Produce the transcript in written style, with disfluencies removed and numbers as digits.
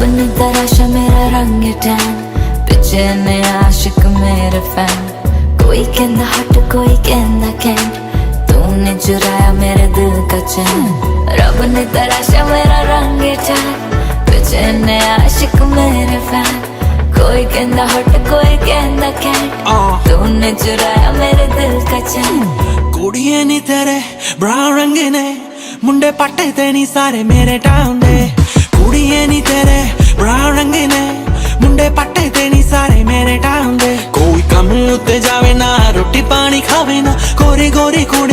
ने तराशा मेरा रंग टैन, पिछे ने आशिक मेरे फैन। कोई कहंदा हट कोई कहंदा कैंट, तूने चुराया मेरे दिल का चैन। रब ने तराशा मेरा रंग टैन, पिछे ने आशिक मेरे फैन। कोई कहंदा हट कोई कहंदा कैंट, तूने चुराया मेरे दिल का चैन। कुड़िए नी तेरे ब्राउन रंग ने, मुंडे पट्टे ते नी सारे मेरे टाउन दे। कुड़िए नी तेरे ब्राउन रंग ने, मुंडे पट्टे ते नी सारे मेरे टाउन दे। कोई कम उत्ते जावे ना, रोटी पानी खावे ना, गोरी गोरी कुड़ी